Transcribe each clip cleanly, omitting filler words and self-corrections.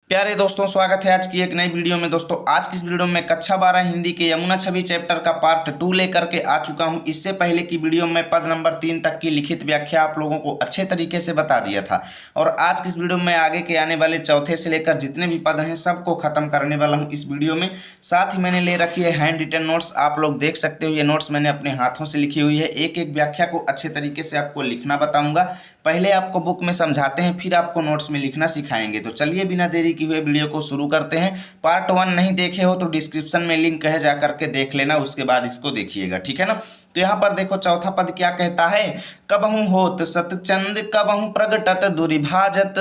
प्यारे दोस्तों, स्वागत है आज की एक नई वीडियो में। दोस्तों, आज की इस वीडियो में कक्षा 12 हिंदी के यमुना छवि चैप्टर का पार्ट 2 लेकर के आ चुका हूं। इससे पहले की वीडियो में पद नंबर 3 तक की लिखित व्याख्या आप लोगों को अच्छे तरीके से बता दिया था और आज की इस वीडियो में आगे के आने वाले चौथे से लेकर जितने भी पद हैं सबको खत्म करने वाला हूँ इस वीडियो में। साथ ही मैंने ले रखी है हैंड रिटन नोट्स, आप लोग देख सकते हो। ये नोट्स मैंने अपने हाथों से लिखी हुई है। एक एक व्याख्या को अच्छे तरीके से आपको लिखना बताऊंगा। पहले आपको बुक में समझाते हैं, फिर आपको नोट्स में लिखना सिखाएंगे। तो चलिए बिना देरी किए हुए वीडियो को शुरू करते हैं। पार्ट 1 नहीं देखे हो तो डिस्क्रिप्शन में लिंक है, जा करके देख लेना, उसके बाद इसको देखिएगा, ठीक है ना। तो यहाँ पर देखो चौथा पद क्या कहता है। कबहू होत सतचंद कबहू प्रगटत दुरिभाजत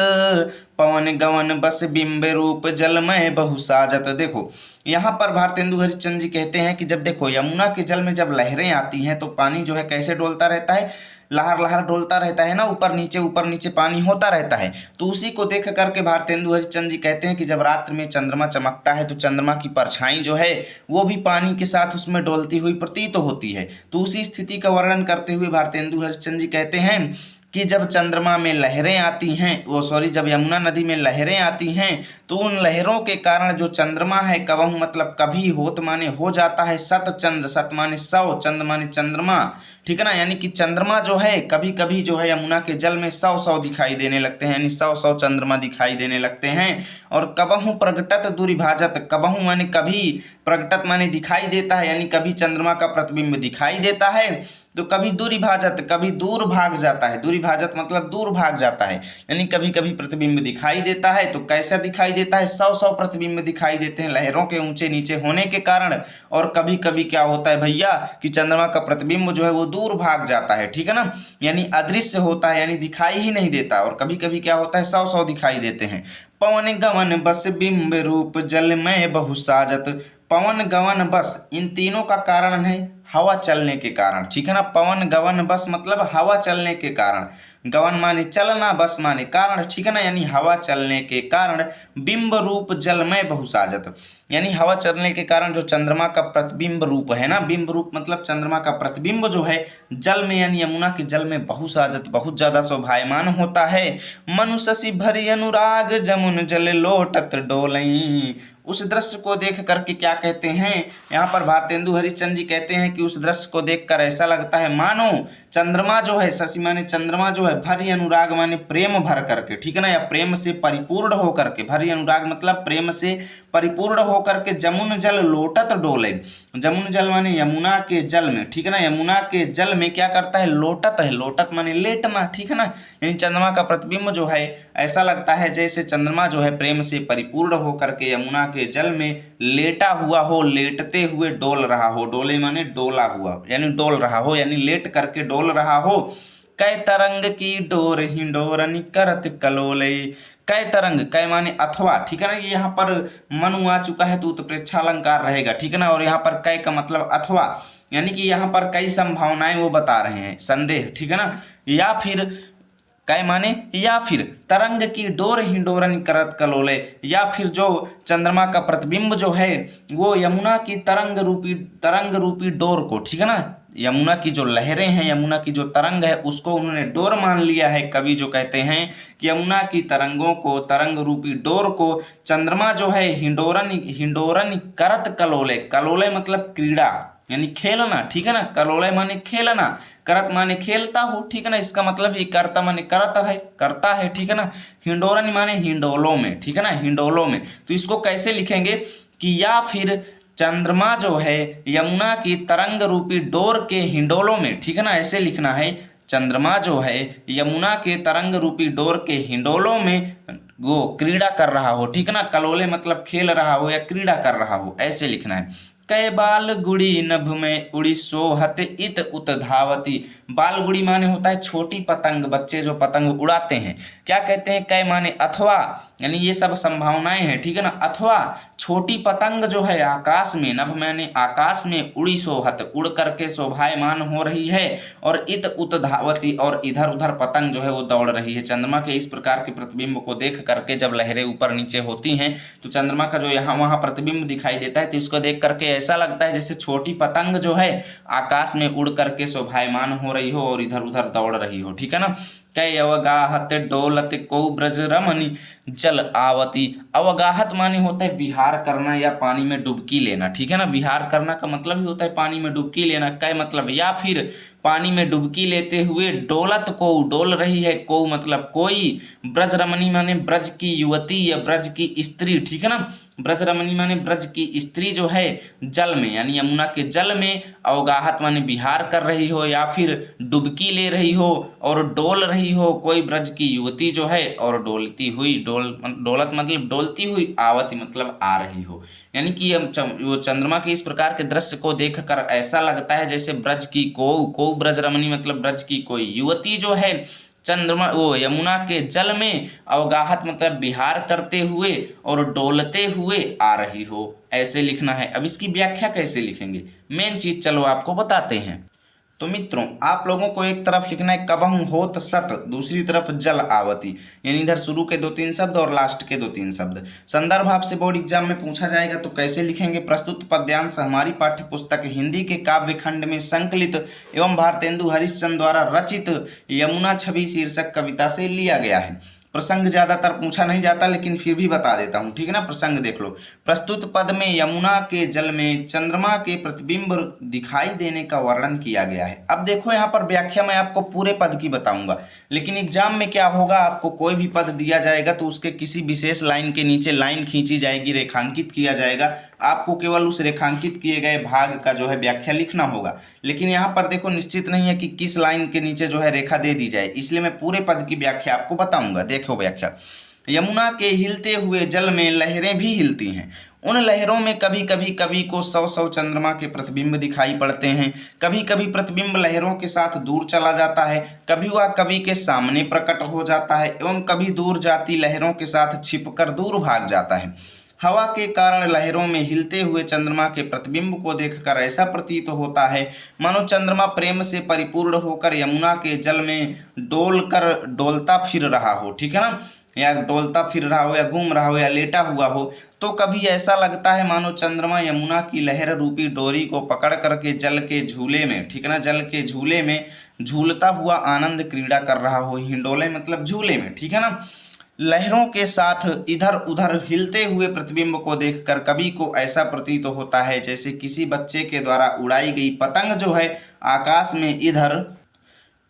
पवन गवन बस बिंब रूप जलमय बहुसाजत। देखो यहाँ पर भारतेंदु हरिश्चंद्र जी कहते हैं कि जब देखो यमुना के जल में जब लहरें आती हैं तो पानी जो है कैसे डोलता रहता है, लहर लहर डोलता रहता है ना, ऊपर नीचे पानी होता रहता है। तो उसी को देख करके भारतेंदु हरिश्चंद्र जी कहते हैं कि जब रात्र में चंद्रमा चमकता है तो चंद्रमा की परछाई जो है वो भी पानी के साथ उसमें डोलती हुई प्रतीत होती है। तो उसी स्थिति का वर्णन करते हुए भारतेंदु हरिश्चंद्र जी कहते हैं कि जब चंद्रमा में लहरें आती हैं, जब यमुना नदी में लहरें आती हैं तो उन लहरों के कारण जो चंद्रमा है, कबहू मतलब कभी, होत माने हो जाता है, सत चंद्र, सत माने 100, चंद्र माने चंद्रमा, ठीक है ना। यानी कि चंद्रमा जो है कभी कभी जो है यमुना के जल में 100 दिखाई देने लगते हैं, यानी 100 चंद्रमा दिखाई देने लगते हैं। और कबहू प्रगटत दुरिभाजत, कबहू माने कभी, प्रगटत माने दिखाई देता है, यानी कभी चंद्रमा का प्रतिबिंब दिखाई देता है तो कभी दूरिभाजत, कभी दूर भाग जाता है। दूरिभाजत मतलब दूर भाग जाता है, यानी कभी कभी प्रतिबिंब दिखाई देता है। तो कैसा दिखाई देता है, 100 प्रतिबिंब दिखाई देते हैं लहरों के ऊंचे नीचे होने के कारण। और कभी कभी क्या होता है भैया कि चंद्रमा का प्रतिबिंब जो है वो दूर भाग जाता है, ठीक है ना, यानी अदृश्य होता है, यानी दिखाई ही नहीं देता। और कभी कभी क्या होता है, 100 दिखाई देते हैं। पवन गवन बस बिंब रूप जलमय बहुसाजत, पवन गवन बस इन तीनों का कारण है हवा चलने के कारण, ठीक है ना। पवन गवन बस मतलब हवा चलने के कारण, गवन माने चलना, बस माने कारण, ठीक है ना, यानी हवा चलने के कारण। बिंब रूप जलमय बहुसाजत, यानी हवा चलने के कारण जो चंद्रमा का प्रतिबिंब रूप है ना, बिंब रूप मतलब चंद्रमा का प्रतिबिंब जो है जल में यानी यमुना के जल में बहुसाजत बहुत ज्यादा शोभायमान होता है। मनुष्य भरी अनुराग जमुन जल लोटत डोलई, उस दृश्य को देख करके क्या कहते हैं, यहाँ पर भारतेंदु हरिश्चंद्र जी कहते हैं कि उस दृश्य को देखकर ऐसा लगता है मानो चंद्रमा जो है, शशि माने चंद्रमा जो है, भरी अनुराग माने प्रेम भर करके, ठीक है ना, या प्रेम से परिपूर्ण होकर के, भरी अनुराग मतलब प्रेम से परिपूर्ण होकर के जमुन जल लोटत डोले। जमुन जल माने यमुना के जल में, ठीक है ना, यमुना के जल में क्या करता है, लोटत है, लोटत माने लेटना, ठीक है ना, यानी चंद्रमा का प्रतिबिंब जो है ऐसा लगता है जैसे चंद्रमा जो है प्रेम से परिपूर्ण होकर के यमुना के जल में लेटा हुआ हो, लेटते हुए डोल रहा हो। डोले माने डोला हुआ, यानी डोल रहा हो, यानी लेट करके डोल रहा हो। कै तरंग की डोर हिंडोरनी करत कलोले, कै तरंग, कै माने अथवा, ठीक है ना, ये यहाँ पर मनु आ चुका है तो उत्प्रेक्षालंकार रहेगा, ठीक है ना। और यहाँ पर कै का मतलब अथवा, यानी कि यहाँ पर कई संभावनाएं वो बता रहे हैं, संदेह, ठीक है ना। या फिर कै माने या फिर तरंग की डोर हिंडोरन करत कलोले, या फिर जो चंद्रमा का प्रतिबिंब जो है वो यमुना की तरंग रूपी डोर को, ठीक है ना, यमुना की जो लहरें हैं, यमुना की जो तरंग है उसको उन्होंने डोर मान लिया है। कवि जो कहते हैं कि यमुना की तरंगों को, तरंग रूपी डोर को चंद्रमा जो है हिंडोरन करत कलोले, कलोले मतलब क्रीड़ा यानी खेलना, ठीक है ना, कलोले माने खेलना, करत माने खेलता हो, ठीक है ना, इसका मतलब ही करता माने करता है, ठीक है ना। हिंडोरन माने हिंडोलों में, ठीक है ना, हिंडोलों में। तो इसको कैसे लिखेंगे कि या फिर चंद्रमा जो है यमुना की तरंग रूपी डोर के हिंडोलों में, ठीक है ना, ऐसे लिखना है। चंद्रमा जो है यमुना के तरंग रूपी डोर के हिंडोलों में वो क्रीड़ा कर रहा हो, ठीक है ना, कलोले मतलब खेल रहा हो या क्रीड़ा कर रहा हो, ऐसे लिखना है। कै बाल गुड़ी नभ में उड़ी सोहत इत उत धावती, बाल गुड़ी माने होता है छोटी पतंग, बच्चे जो पतंग उड़ाते हैं। क्या कहते हैं, कै माने अथवा, यानी ये सब संभावनाएं हैं, ठीक है ना। अथवा छोटी पतंग जो है आकाश में, नभ माने आकाश में, उड़ी सोहत उड़ करके शोभायमान हो रही है, और इत उत धावती और इधर उधर पतंग जो है वो दौड़ रही है। चंद्रमा के इस प्रकार के प्रतिबिंब को देख करके जब लहरें ऊपर नीचे होती हैं तो चंद्रमा का जो यहाँ वहाँ प्रतिबिंब दिखाई देता है, तो इसको देख करके ऐसा लगता है जैसे छोटी पतंग जो है आकाश में उड़ करके शोभायमान हो रही हो और इधर उधर दौड़ रही हो, ठीक है ना। कै अवगाहत डोलत को ब्रज रमणी जल आवती। अवगाहत माने होता है विहार करना या पानी में डुबकी लेना, ठीक है ना। विहार करना का मतलब ही होता है पानी में डुबकी लेना। कै मतलब या फिर पानी में डुबकी लेते हुए डोलत को डोल रही है, को मतलब कोई, ब्रज रमणी माने ब्रज की युवती या ब्रज की स्त्री, ठीक है ना। ब्रज रमणी माने ब्रज की स्त्री जो है जल में यानी यमुना के जल में, अवगाहत माने विहार कर रही हो या फिर डुबकी ले रही हो, और डोल रही हो कोई ब्रज की युवती जो है, और डोलती हुई, डोलत मतलब डोलती हुई, आवती मतलब आ रही हो। यानी कि वो चंद्रमा के इस प्रकार के दृश्य को देखकर ऐसा लगता है जैसे ब्रज की को ब्रज रमणी मतलब ब्रज की कोई युवती जो है चंद्रमा वो यमुना के जल में अवगाहत मतलब विहार करते हुए और डोलते हुए आ रही हो, ऐसे लिखना है। अब इसकी व्याख्या कैसे लिखेंगे, मेन चीज चलो आपको बताते हैं। तो मित्रों आप लोगों को एक तरफ लिखना है कबहु होत सत, दूसरी तरफ जल आवती, यानी इधर शुरू के 2-3 शब्द और लास्ट के 2-3 शब्द। संदर्भ आपसे बोर्ड एग्जाम में पूछा जाएगा तो कैसे लिखेंगे। प्रस्तुत पद्यांश हमारी पाठ्य पुस्तक हिंदी के काव्य खंड में संकलित एवं भारतेंदु हरिश्चंद्र द्वारा रचित यमुना छवि शीर्षक कविता से लिया गया है। प्रसंग ज्यादातर पूछा नहीं जाता लेकिन फिर भी बता देता हूँ, ठीक है ना। प्रसंग देख लो। प्रस्तुत पद में यमुना के जल में चंद्रमा के प्रतिबिंब दिखाई देने का वर्णन किया गया है। अब देखो यहाँ पर व्याख्या मैं आपको पूरे पद की बताऊंगा, लेकिन एग्जाम में क्या होगा, आपको कोई भी पद दिया जाएगा तो उसके किसी विशेष लाइन के नीचे लाइन खींची जाएगी, रेखांकित किया जाएगा, आपको केवल उस रेखांकित किए गए भाग का जो है व्याख्या लिखना होगा। लेकिन यहाँ पर देखो निश्चित नहीं है कि किस लाइन के नीचे जो है रेखा दे दी जाए, इसलिए मैं पूरे पद की व्याख्या आपको बताऊंगा। देखो व्याख्या, यमुना के हिलते हुए जल में लहरें भी हिलती हैं, उन लहरों में कभी कभी कवि को 100 चंद्रमा के प्रतिबिंब दिखाई पड़ते हैं, कभी कभी प्रतिबिंब लहरों के साथ दूर चला जाता है, कभी वह कवि के सामने प्रकट हो जाता है एवं कभी दूर जाती लहरों के साथ छिपकर दूर भाग जाता है। हवा के कारण लहरों में हिलते हुए चंद्रमा के प्रतिबिंब को देखकर ऐसा प्रतीत होता है मानो चंद्रमा प्रेम से परिपूर्ण होकर यमुना के जल में डोलता फिर रहा हो, ठीक है ना, या डोलता फिर रहा हो या घूम रहा हो या लेटा हुआ हो। तो कभी ऐसा लगता है मानो चंद्रमा यमुना की लहर रूपी डोरी को पकड़ करके जल के झूले में, ठीक है ना, जल के झूले में झूलता हुआ आनंद क्रीड़ा कर रहा हो। हिंडोले मतलब झूले में, ठीक है ना। लहरों के साथ इधर उधर हिलते हुए प्रतिबिंब को देखकर कवि को ऐसा प्रतीत होता है जैसे किसी बच्चे के द्वारा उड़ाई गई पतंग जो है आकाश में इधर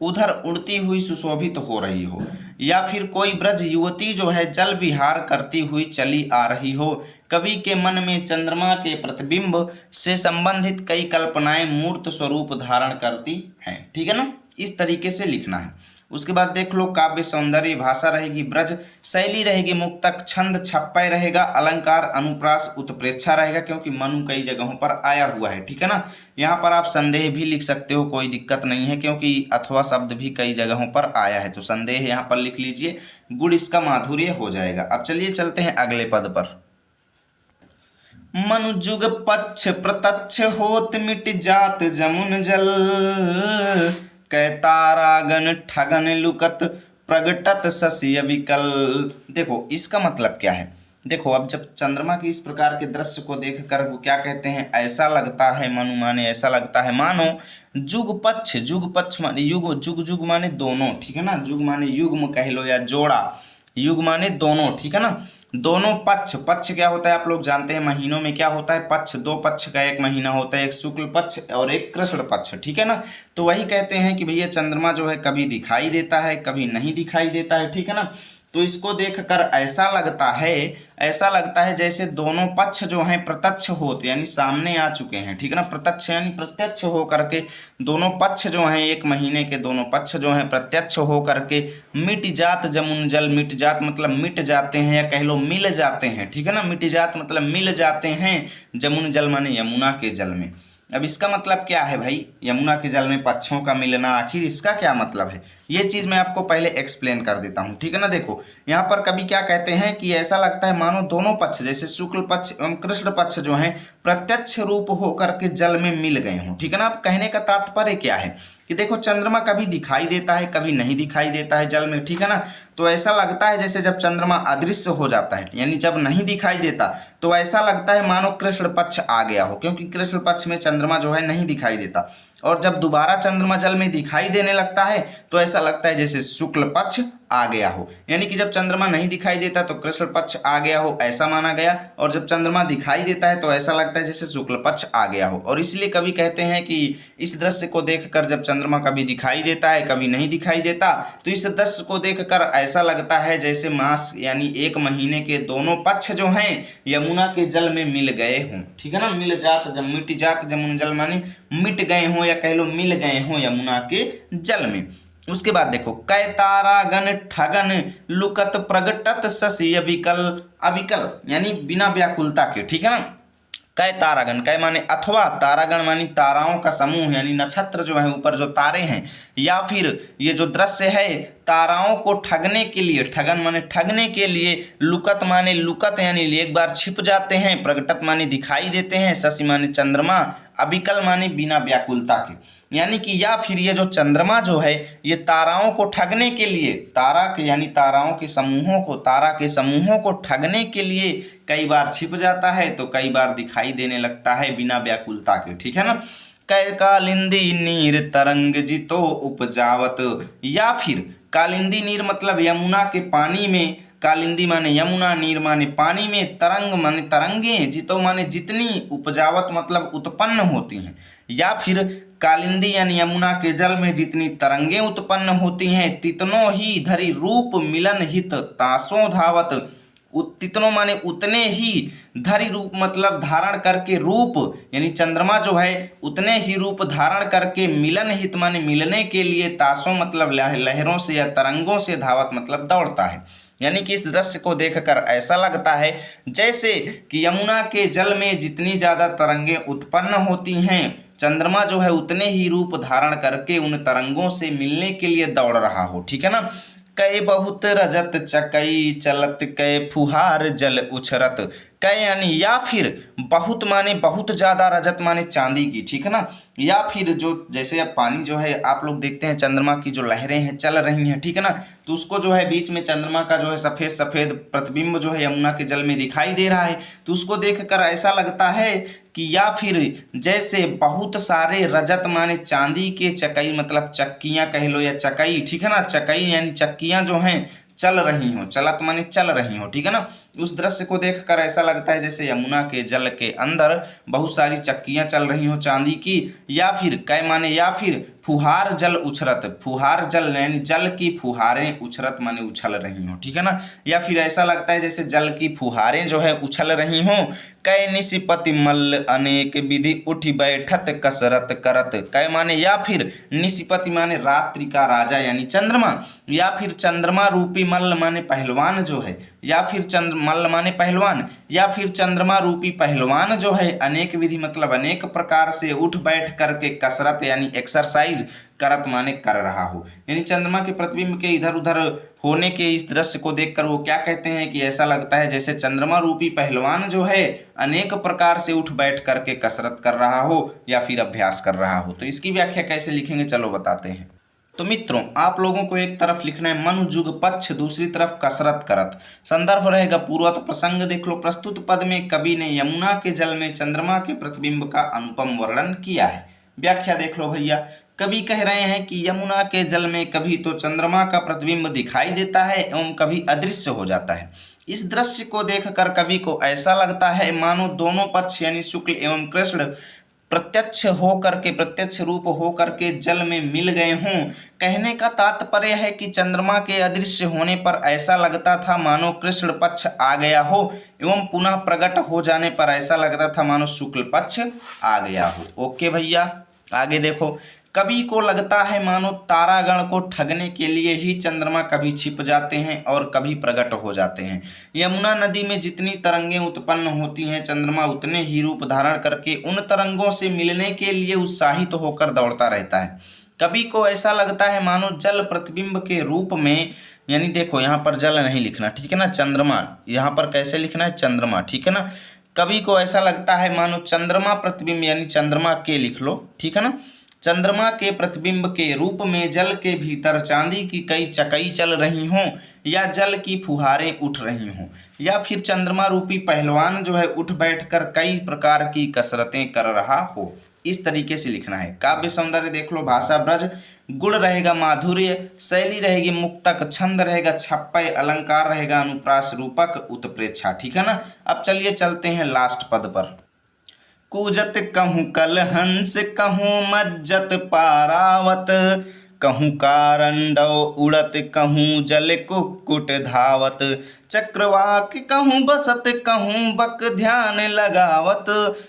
उधर उड़ती हुई सुशोभित हो रही हो, या फिर कोई ब्रज युवती जो है जल विहार करती हुई चली आ रही हो। कवि के मन में चंद्रमा के प्रतिबिंब से संबंधित कई कल्पनाएं मूर्त स्वरूप धारण करती हैं, ठीक है ना। इस तरीके से लिखना है। उसके बाद देख लो, काव्य सौंदर्य भाषा रहेगी ब्रज, शैली रहेगी मुक्तक, छंद छप्पय रहेगा, अलंकार अनुप्रास उत्प्रेक्षा रहेगा क्योंकि मनु कई जगहों पर आया हुआ है, ठीक है ना। यहाँ पर आप संदेह भी लिख सकते हो, कोई दिक्कत नहीं है क्योंकि अथवा शब्द भी कई जगहों पर आया है, तो संदेह यहाँ पर लिख लीजिए, गुण इसका माधुर्य हो जाएगा। अब चलिए चलते हैं अगले पद पर। मनु जुग पक्ष प्रत्यक्ष होत मिट जात जमुन जल, कै तारागन ठगन लुकत प्रगटत शशि विकल। देखो इसका मतलब क्या है। देखो अब जब चंद्रमा की इस प्रकार के दृश्य को देखकर वो क्या कहते हैं, ऐसा लगता है मनु माने ऐसा लगता है मानो जुग पक्ष माने युग, जुग माने दोनों, ठीक है ना, जुग माने युग्म कह लो या जोड़ा, युग माने दोनों, ठीक है ना। दोनों पक्ष क्या होता है आप लोग जानते हैं, महीनों में क्या होता है पक्ष, 2 पक्ष का एक महीना होता है, एक शुक्ल पक्ष और एक कृष्ण पक्ष, ठीक है ना। तो वही कहते हैं कि भैया चंद्रमा जो है कभी दिखाई देता है कभी नहीं दिखाई देता है, ठीक है ना। तो इसको देखकर ऐसा लगता है जैसे दोनों पक्ष जो हैं प्रत्यक्ष होते यानी सामने आ चुके हैं, ठीक है ना। प्रत्यक्ष यानी प्रत्यक्ष हो करके दोनों पक्ष जो हैं एक महीने के दोनों पक्ष जो हैं प्रत्यक्ष हो करके मिट जात जमुन जल, मिट जात मतलब मिट जाते हैं या कह लो मिल जाते हैं, ठीक है ना। मिट जात मतलब मिल जाते हैं, जमुन जल माने यमुना के जल में। अब इसका मतलब क्या है भाई, यमुना के जल में पक्षों का मिलना, आखिर इसका क्या मतलब है, ये चीज़ मैं आपको पहले एक्सप्लेन कर देता हूँ, ठीक है ना। देखो यहाँ पर कवि क्या कहते हैं कि ऐसा लगता है मानो दोनों पक्ष जैसे शुक्ल पक्ष एवं कृष्ण पक्ष जो हैं प्रत्यक्ष रूप होकर के जल में मिल गए हों, ठीक है ना। अब कहने का तात्पर्य क्या है कि देखो चंद्रमा कभी दिखाई देता है कभी नहीं दिखाई देता है जल में, ठीक है ना। तो ऐसा लगता है जैसे जब चंद्रमा अदृश्य हो जाता है यानी जब नहीं दिखाई देता तो ऐसा लगता है मानो कृष्ण पक्ष आ गया हो, क्योंकि कृष्ण पक्ष में चंद्रमा जो है नहीं दिखाई देता। और जब दोबारा चंद्रमा जल में दिखाई देने लगता है तो ऐसा लगता है जैसे शुक्ल पक्ष आ गया हो, यानी कि जब चंद्रमा नहीं दिखाई देता तो कृष्ण पक्ष आ गया हो ऐसा माना गया, और जब चंद्रमा दिखाई देता है तो ऐसा लगता है जैसे शुक्ल पक्ष आ गया हो। और इसलिए कवि कहते हैं कि इस दृश्य को देखकर, जब चंद्रमा कभी दिखाई देता है कभी नहीं दिखाई देता, तो इस दृश्य को देखकर ऐसा लगता है जैसे मास यानी एक महीने के दोनों पक्ष जो हैं यमुना के जल में मिल गए हों। ठीक है ना, मिल जात जब मिट जात जमुना जल माने मिट गए हों या कह लो मिल गए हों यमुना के जल में। उसके बाद देखो, कै तारागण ठगन लुकत प्रगटत शशि अविकल, अविकल यानी बिना व्याकुलता के। ठीक है ना, कै तारागण, कै माने अथवा, तारागण मानी ताराओं का समूह यानी नक्षत्र जो है ऊपर जो तारे हैं, या फिर ये जो दृश्य है ताराओं को ठगने के लिए, ठगन माने ठगने के लिए, लुकत माने लुकत यानी एक बार छिप जाते हैं, प्रगटत माने दिखाई देते हैं, शशि माने चंद्रमा, अविकल माने बिना व्याकुलता के, यानी कि या फिर ये जो चंद्रमा जो है ये ताराओं को ठगने के लिए, तारा के यानी ताराओं के समूहों को, तारा के समूहों को ठगने के लिए कई बार छिप जाता है तो कई बार दिखाई देने लगता है बिना व्याकुलता के। ठीक है ना, कै कालिंदी नीर तरंग जितो उपजावत, या फिर कालिंदी नीर मतलब यमुना के पानी में, कालिंदी माने यमुना, नीर माने पानी में, तरंग माने तरंगे, जितो माने जितनी, उपजावत मतलब उत्पन्न होती हैं, या फिर कालिंदी यानी यमुना के जल में जितनी तरंगे उत्पन्न होती हैं, तितनो ही धरि रूप मिलन हित तासों धावत, तितनो माने उतने ही, धरि रूप मतलब धारण करके, रूप यानी चंद्रमा जो है उतने ही रूप धारण करके, मिलन हित माने मिलने के लिए, तासों मतलब लहरों से या तरंगों से, धावत मतलब दौड़ता है। यानी कि इस दृश्य को देखकर ऐसा लगता है जैसे कि यमुना के जल में जितनी ज़्यादा तरंगें उत्पन्न होती हैं, चंद्रमा जो है उतने ही रूप धारण करके उन तरंगों से मिलने के लिए दौड़ रहा हो। ठीक है ना, कै बहुत रजत चकई चलत कै फुहार जल उछरत, कै यानी या फिर बहुत माने बहुत ज़्यादा, रजत माने चांदी की। ठीक है ना, या फिर जो जैसे अब पानी जो है आप लोग देखते हैं चंद्रमा की जो लहरें हैं चल रही हैं, ठीक है ना, तो उसको जो है बीच में चंद्रमा का जो है सफ़ेद सफ़ेद प्रतिबिंब जो है यमुना के जल में दिखाई दे रहा है, तो उसको देखकर ऐसा लगता है कि या फिर जैसे बहुत सारे रजत माने चांदी के चकई मतलब चक्कियाँ कह लो या चकई, ठीक है ना, चकई यानी चक्कियाँ जो हैं चल रही हो, चलत माने चल रही हो। ठीक है ना, उस दृश्य को देखकर ऐसा लगता है जैसे यमुना के जल के अंदर बहुत सारी चक्कियां चल रही हो चांदी की, या फिर कै माने या फिर फुहार जल उछरत, फुहार जल यानी जल की फुहारें, उछरत माने उछल रही हो। ठीक है ना, या फिर ऐसा लगता है जैसे जल की फुहारें जो है उछल रही हो। कै निशिपति मल्ल अनेक विधि उठी बैठत कसरत करत, कै माने या फिर निशिपति माने रात्रि का राजा यानी चंद्रमा, या फिर चंद्रमा रूपी मल्ल माने पहलवान जो है, या फिर मल्ल माने पहलवान, या फिर चंद्रमा रूपी पहलवान जो है अनेक विधि मतलब अनेक प्रकार से उठ बैठ करके कसरत यानी एक्सरसाइज, करत माने कर रहा हो। यानी चंद्रमा के प्रतिबिंब के इधर उधर होने के इस दृश्य को देखकर वो क्या कहते हैं कि ऐसा लगता है जैसे चंद्रमा रूपी पहलवान जो है अनेक प्रकार से उठ बैठ करके कसरत कर रहा हो या फिर अभ्यास कर रहा हो। तो इसकी व्याख्या कैसे लिखेंगे चलो बताते हैं। तो मित्रों आप लोगों को एक तरफ लिखना है मनु जुग पक्ष, दूसरी तरफ कसरत करत। संदर्भ रहेगा पूर्वत प्रसंग देख लो। प्रस्तुत पद में कवि ने यमुना के जल में चंद्रमा के प्रतिबिंब का अनुपम वर्णन किया है। व्याख्या देख लो भैया। कवि कह रहे हैं कि यमुना के जल में कभी तो चंद्रमा का प्रतिबिंब दिखाई देता है एवं कभी अदृश्य हो जाता है। इस दृश्य को देखकर कवि को ऐसा लगता है मानो दोनों पक्ष यानी शुक्ल एवं कृष्ण प्रत्यक्ष रूप हो करके जल में मिल गए हों। कहने का तात्पर्य है कि चंद्रमा के अदृश्य होने पर ऐसा लगता था मानो कृष्ण पक्ष आ गया हो एवं पुनः प्रकट हो जाने पर ऐसा लगता था मानो शुक्ल पक्ष आ गया हो। ओके भैया आगे देखो। कवि को लगता है मानो तारागण को ठगने के लिए ही चंद्रमा कभी छिप जाते हैं और कभी प्रकट हो जाते हैं। यमुना नदी में जितनी तरंगें उत्पन्न होती हैं चंद्रमा उतने ही रूप धारण करके उन तरंगों से मिलने के लिए उत्साहित होकर दौड़ता रहता है। कवि को ऐसा लगता है मानो जल प्रतिबिंब के रूप में, यानी देखो यहाँ पर जल नहीं लिखना, ठीक है ना, चंद्रमा, यहाँ पर कैसे लिखना है चंद्रमा, ठीक है ना। कवि को ऐसा लगता है मानो चंद्रमा प्रतिबिंब यानी चंद्रमा के लिख लो, ठीक है ना, चंद्रमा के प्रतिबिंब के रूप में जल के भीतर चांदी की कई चकई चल रही हों या जल की फुहारें उठ रही हों, या फिर चंद्रमा रूपी पहलवान जो है उठ बैठकर कई प्रकार की कसरतें कर रहा हो। इस तरीके से लिखना है। काव्य सौंदर्य देख लो, भाषा ब्रज, गुण रहेगा माधुर्य, शैली रहेगी मुक्तक, छंद रहेगा छप्पय, अलंकार रहेगा अनुप्रास रूपक, उत्प्रेक्षा। ठीक है ना। अब चलिए चलते हैं लास्ट पद पर। कूजत कहूँ कल हंस, कहूँ मज्जत पारावत, कहूँ कारंडव उड़त, कहूँ जल कुक्कुट धावत, चक्रवाक कहूँ बसत, कहूँ बक ध्यान लगावत,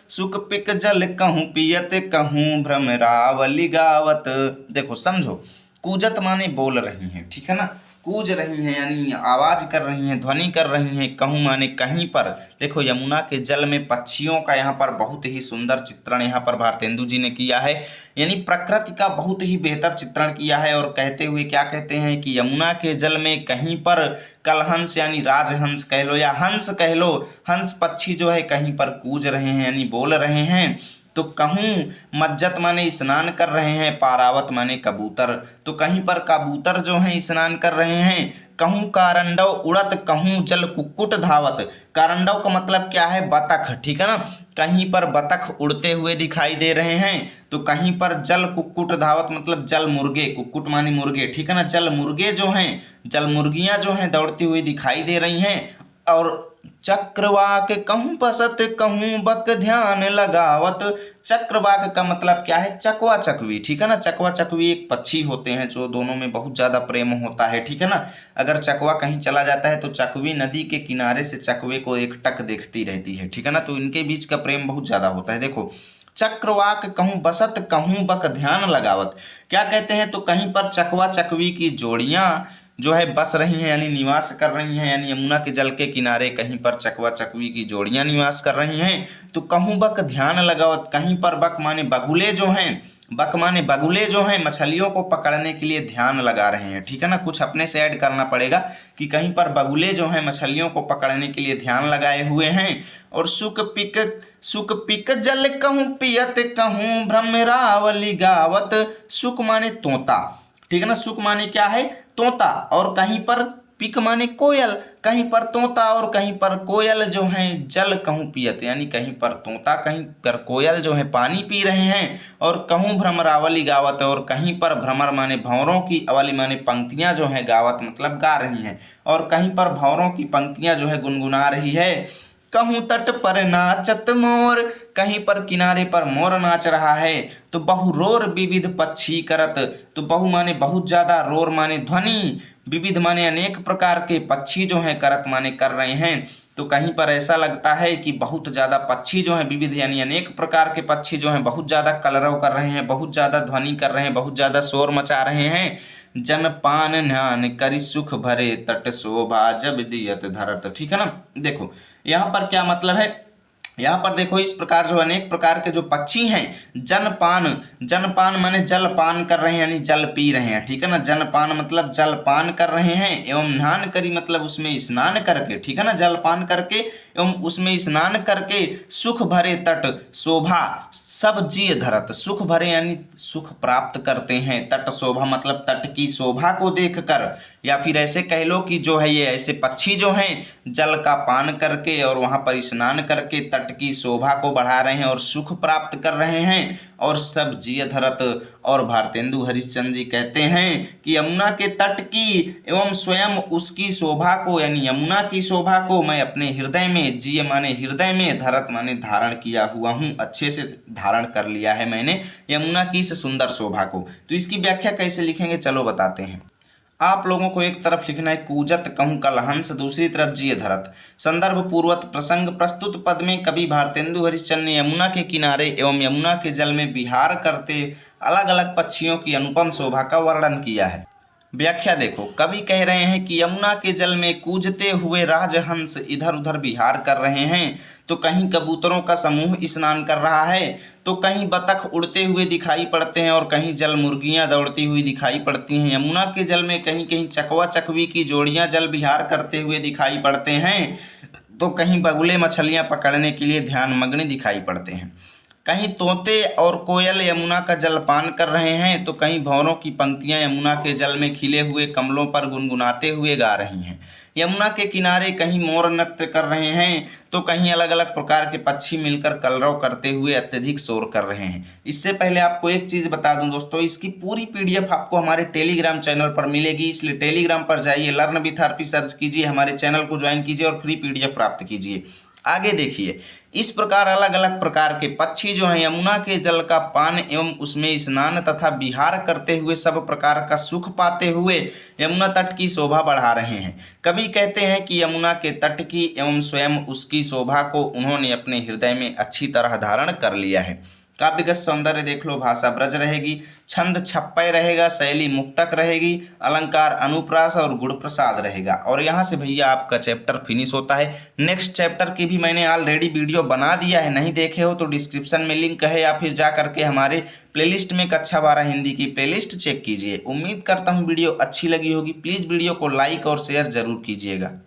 सुख पिक जल कहूँ पियत, कहूँ भ्रमरावली गावत। देखो समझो, कूजत माने बोल रही हैं, ठीक है ना, कूज रही हैं यानी आवाज कर रही हैं, ध्वनि कर रही हैं। कहूँ माने कहीं पर। देखो यमुना के जल में पक्षियों का यहाँ पर बहुत ही सुंदर चित्रण यहाँ पर भारतेंदु जी ने किया है, यानी प्रकृति का बहुत ही बेहतर चित्रण किया है। और कहते हुए क्या कहते हैं कि यमुना के जल में कहीं पर कलहंस यानी राजहंस कह लो या हंस कह लो, हंस पक्षी जो है कहीं पर कूज रहे हैं यानी बोल रहे हैं। तो कहूँ मज्जत माने स्नान कर रहे हैं, पारावत माने कबूतर, तो कहीं पर कबूतर जो हैं स्नान कर रहे हैं। कहूँ कारंडव उड़त, कहूँ जल कुक्कुट धावत। कारंडव का मतलब क्या है, बतख, ठीक है ना, कहीं पर बतख उड़ते हुए दिखाई दे रहे हैं। तो कहीं पर जल कुक्कुट धावत मतलब जल मुर्गे, कुक्कुट माने मुर्गे, ठीक है ना, जल मुर्गे जो हैं, जल मुर्गियां जो हैं दौड़ती हुई दिखाई दे रही हैं। और चक्रवाक कहूँ बसत, कहूँ बक ध्यान लगावत। चक्रवाक का मतलब क्या है, चकवा चकवी, ठीक है ना, चकवा चकवी एक पक्षी होते हैं जो दोनों में बहुत ज़्यादा प्रेम होता है, ठीक है ना। अगर चकवा कहीं चला जाता है तो चकवी नदी के किनारे से चकवे को एक टक देखती रहती है, ठीक है ना, तो इनके बीच का प्रेम बहुत ज़्यादा होता है। देखो चक्रवाक कहूँ बसत, कहूँ बक ध्यान लगावत, क्या कहते हैं, तो कहीं पर चकवा चकवी की जोड़ियाँ जो है बस रही हैं यानी निवास कर रही हैं, यानी यमुना के जल के किनारे कहीं पर चकवा चकवी की जोड़ियां निवास कर रही हैं। तो कहूँ बक ध्यान लगावत, कहीं पर बक माने बगुले जो हैं, बक माने बगुले जो हैं मछलियों को पकड़ने के लिए ध्यान लगा रहे हैं, ठीक है ना, कुछ अपने से ऐड करना पड़ेगा कि कहीं पर बगुले जो हैं मछलियों को पकड़ने के लिए ध्यान लगाए हुए हैं। और सुख पिक जल कहूँ पियत, कहूँ भ्रमरावली गावत। सुख माने तोता, ठीक है ना, सुख माने क्या है, तोता, और कहीं पर पिक माने कोयल, कहीं पर तोता और कहीं पर कोयल जो हैं जल कहूँ पियत, यानी कहीं पर तोता कहीं पर कोयल जो है पानी पी रहे हैं। और कहूँ भ्रमरावली गावत, और कहीं पर भ्रमर माने भंवरों की, अवली माने पंक्तियां जो हैं, गावत मतलब गा रही हैं, और कहीं पर भंवरों की पंक्तियां जो है गुनगुना रही है। कहूँ तट पर नाचत मोर, कहीं पर किनारे पर मोर नाच रहा है। तो बहु रोर विविध पक्षी करत, तो बहु माने बहुत ज्यादा, रोर माने ध्वनि, विविध माने अनेक प्रकार के पक्षी जो हैं करत माने कर रहे हैं। तो कहीं पर ऐसा लगता है कि बहुत ज़्यादा पक्षी जो हैं, विविध यानी अनेक प्रकार के पक्षी जो हैं बहुत ज़्यादा कलरव कर रहे हैं, बहुत ज़्यादा ध्वनि कर रहे हैं, बहुत ज़्यादा शोर मचा रहे हैं। जन पान न्यान करि सुख भरे, तट शोभा जब दियत धरत, ठीक है ना। देखो यहाँ पर क्या मतलब है, यहाँ पर देखो इस प्रकार जो अनेक प्रकार के जो पक्षी हैं, जनपान माने जल पान कर रहे हैं यानी जल पी रहे हैं, ठीक है ना, जनपान मतलब जल पान कर रहे हैं। एवं न्हान करी मतलब उसमें स्नान करके, ठीक है ना, जल पान करके एवं उसमें स्नान करके। सुख भरे तट शोभा सब जिय धरत, सुख भरे यानी सुख प्राप्त करते हैं। तट शोभा मतलब तट की शोभा को देखकर, या फिर ऐसे कह लो कि जो है ये ऐसे पक्षी जो हैं जल का पान करके और वहाँ पर स्नान करके तट की शोभा को बढ़ा रहे हैं और सुख प्राप्त कर रहे हैं। और सब जिय धरत। और भारतेंदु हरिश्चंद्र जी कहते हैं कि यमुना के तट की एवं स्वयं उसकी शोभा को यानी यमुना की शोभा को मैं अपने हृदय में, जिय माने हृदय में, धरत माने धारण किया हुआ हूँ, अच्छे से धारण कर लिया है मैंने यमुना की इस सुंदर शोभा को। तो इसकी व्याख्या कैसे लिखेंगे चलो बताते हैं। आप लोगों को एक तरफ लिखना है कूजत कहूँ कलहंस, दूसरी तरफ जिय धरत। संदर्भ पूर्वक प्रसंग प्रस्तुत पद में कवि भारतेंदु हरिश्चंद्र ने यमुना के किनारे एवं यमुना के जल में विहार करते अलग अलग पक्षियों की अनुपम शोभा का वर्णन किया है। व्याख्या देखो, कवि कह रहे हैं कि यमुना के जल में कूजते हुए राजहंस इधर उधर विहार कर रहे हैं, तो कहीं कबूतरों का समूह स्नान कर रहा है, तो कहीं बतख उड़ते हुए दिखाई पड़ते हैं और कहीं जल मुर्गियां दौड़ती हुई दिखाई पड़ती हैं। यमुना के जल में कहीं कहीं चकवा चकवी की जोड़ियां जल विहार करते हुए दिखाई पड़ते हैं, तो कहीं बगुले मछलियां पकड़ने के लिए ध्यानमग्न दिखाई पड़ते हैं। कहीं तोते और कोयल यमुना का जलपान कर रहे हैं, तो कहीं भंवरों की पंक्तियां यमुना के जल में खिले हुए कमलों पर गुनगुनाते हुए गा रही हैं। यमुना के किनारे कहीं मोर नृत्य कर रहे हैं तो कहीं अलग अलग प्रकार के पक्षी मिलकर कलरव करते हुए अत्यधिक शोर कर रहे हैं। इससे पहले आपको एक चीज़ बता दूं दोस्तों, इसकी पूरी पीडीएफ आपको हमारे टेलीग्राम चैनल पर मिलेगी, इसलिए टेलीग्राम पर जाइए, लर्न विथ आरपी सर्च कीजिए, हमारे चैनल को ज्वाइन कीजिए और फ्री पीडीएफ प्राप्त कीजिए। आगे देखिए, इस प्रकार अलग अलग प्रकार के पक्षी जो हैं यमुना के जल का पान एवं उसमें स्नान तथा विहार करते हुए सब प्रकार का सुख पाते हुए यमुना तट की शोभा बढ़ा रहे हैं। कवि कहते हैं कि यमुना के तट की एवं स्वयं उसकी शोभा को उन्होंने अपने हृदय में अच्छी तरह धारण कर लिया है। काव्यगत सौंदर्य देख लो, भाषा ब्रज रहेगी, छंद छप्पय रहेगा, शैली मुक्तक रहेगी, अलंकार अनुप्रास और गुण प्रसाद रहेगा। और यहाँ से भैया आपका चैप्टर फिनिश होता है। नेक्स्ट चैप्टर की भी मैंने ऑलरेडी वीडियो बना दिया है, नहीं देखे हो तो डिस्क्रिप्शन में लिंक है या फिर जा करके हमारे प्लेलिस्ट में कक्षा 12 हिंदी की प्लेलिस्ट चेक कीजिए। उम्मीद करता हूँ वीडियो अच्छी लगी होगी। प्लीज़ वीडियो को लाइक और शेयर जरूर कीजिएगा।